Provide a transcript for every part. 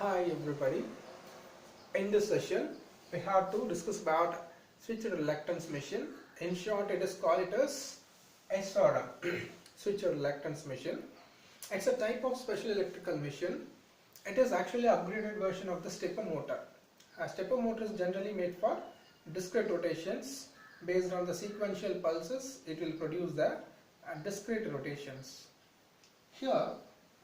Hi everybody. In this session, we have to discuss about switch reluctance machine. In short, it is called it as SRM, switch reluctance machine. It's a type of special electrical machine. It is actually an upgraded version of the stepper motor. A stepper motor is generally made for discrete rotations. Based on the sequential pulses, it will produce the discrete rotations. Here,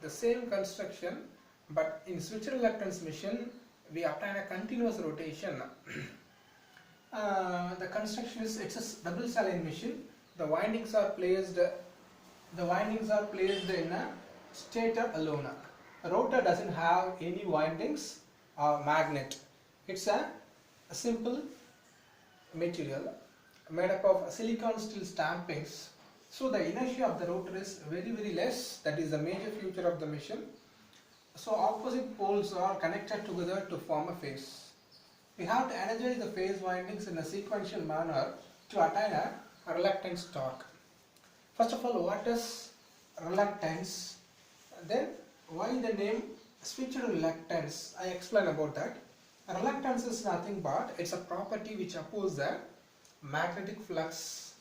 the same construction, but in switch reluctance machine, we obtain a continuous rotation. The construction is it's a double saline machine. The windings are placed in a stator alone. A rotor doesn't have any windings or magnet. It's a simple material made up of silicon steel stampings. So the inertia of the rotor is very less. That is the major feature of the machine. So opposite poles are connected together to form a phase. We have to energize the phase windings in a sequential manner to attain a reluctance torque. First of all, what is reluctance? Then why the name switched reluctance? I explain about that. Reluctance is nothing but it's a property which opposes the magnetic flux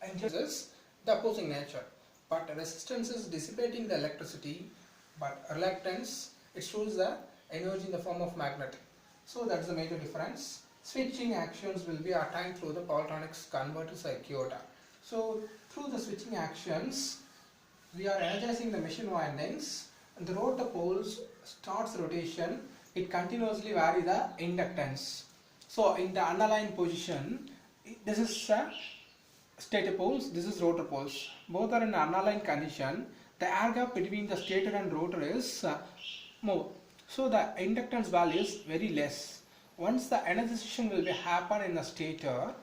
and uses the opposing nature. But resistance is dissipating the electricity, but reluctance it shows the energy in the form of magnet. So that's the major difference. Switching actions will be attained through the power electronics converter circuit. So through the switching actions, we are energizing the machine windings, and the rotor poles starts rotation. It continuously vary the inductance. So in the unaligned position, this is stator poles, this is rotor poles. Both are in unaligned condition. The air gap between the stator and rotor is more. So the inductance value is very less. Once the energization will be happen in the stator,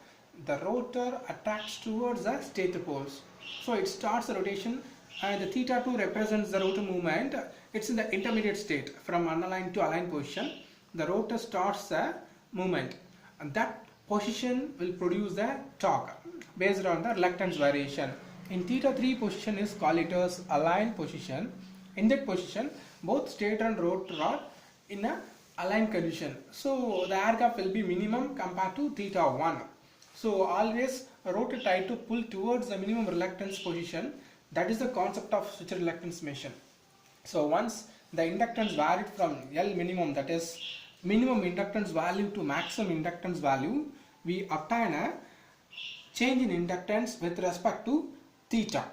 the rotor attracts towards the stator poles. So it starts the rotation, and the theta 2 represents the rotor movement. It's in the intermediate state from unaligned to aligned position. The rotor starts the movement, and that position will produce the torque based on the reluctance variation. In theta 3 position is called it as aligned position. In that position, both stator and rotor are in a aligned condition. So the air gap will be minimum compared to theta 1. So always a rotor try to pull towards the minimum reluctance position. That is the concept of switch reluctance machine. So once the inductance varied from L minimum, that is minimum inductance value to maximum inductance value, we obtain a change in inductance with respect to theta.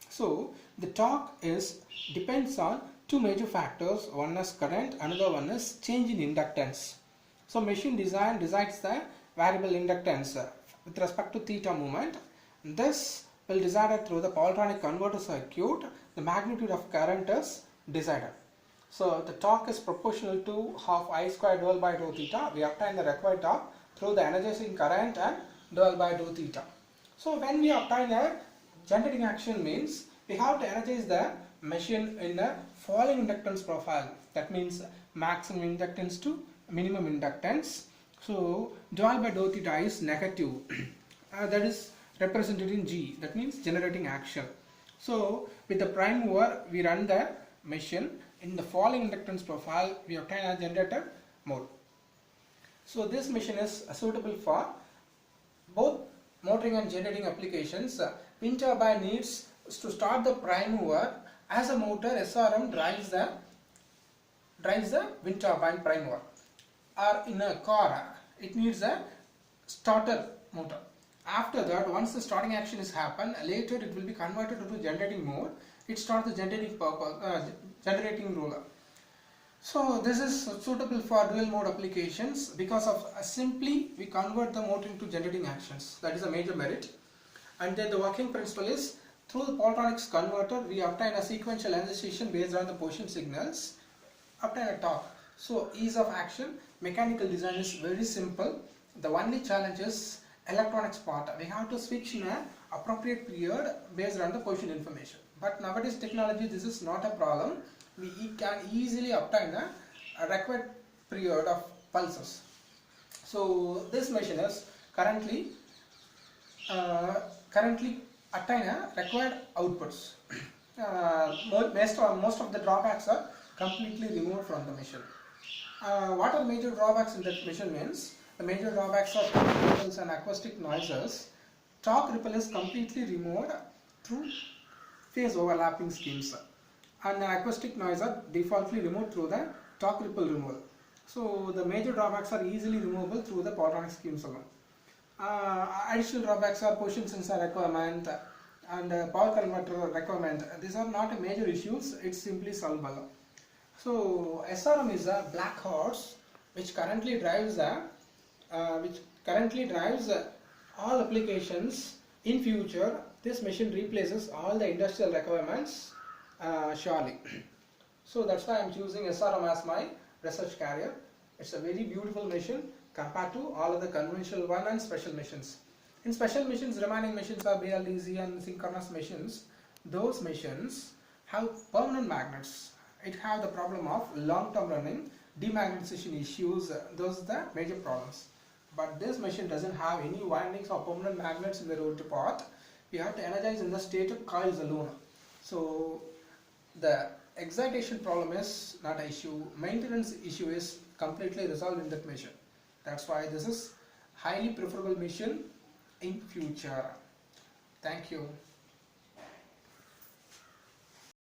So the torque depends on two major factors. One is current, another one is change in inductance. So machine design decides the variable inductance with respect to theta movement. This will decided through the power electronic converter circuit. The magnitude of current is decided. So the torque is proportional to half I square dou by dou theta. We obtain the required torque through the energizing current and dou by dou theta. So when we obtain a generating action, means we have to energize the machine in a falling inductance profile. That means maximum inductance to minimum inductance. So dou by dou theta is negative. That is represented in G. That means generating action. So with the prime mover, we run the machine in the falling inductance profile. We obtain a generator mode. So this machine is suitable for both motoring and generating applications. Wind turbine needs to start the prime mover. As a motor, SRM drives the wind turbine prime mover. Or in a car, it needs a starter motor. After that, once the starting action is happen, later it will be converted to generating mode. It starts the generating roller. So this is suitable for dual mode applications because of simply we convert the motor into generating actions. That is a major merit. And then the working principle is through the power electronics converter we obtain a sequential energization based on the position signals, obtain a torque. So ease of action, mechanical design is very simple. The only challenge is electronics part. We have to switch in an appropriate period based on the position information. But nowadays technology, this is not a problem. We can easily obtain a required period of pulses. So this machine is currently attain a required outputs. Most of the drawbacks are completely removed from the machine. What are major drawbacks in that machine means? The major drawbacks are torque ripples and acoustic noises. Torque ripple is completely removed through phase overlapping schemes, and acoustic noise are defaultly removed through the torque ripple removal. So the major drawbacks are easily removable through the power schemes alone. Additional drawbacks are position sensor requirement and power converter requirement. These are not major issues, it's simply solvable. So SRM is a black horse which currently drives all applications. In future, this machine replaces all the industrial requirements surely. So that's why I'm choosing SRM as my research carrier. It's a very beautiful machine compared to all other conventional one and special machines. In special machines, remaining machines are BLDC and synchronous machines. Those machines have permanent magnets. It have the problem of long-term running, demagnetization issues. Those are the major problems. But this machine doesn't have any windings or permanent magnets in the rotor part. We have to energize in the stator coils alone. So the excitation problem is not an issue. Maintenance issue is completely resolved in that machine. That's why this is highly preferable machine in future. Thank you.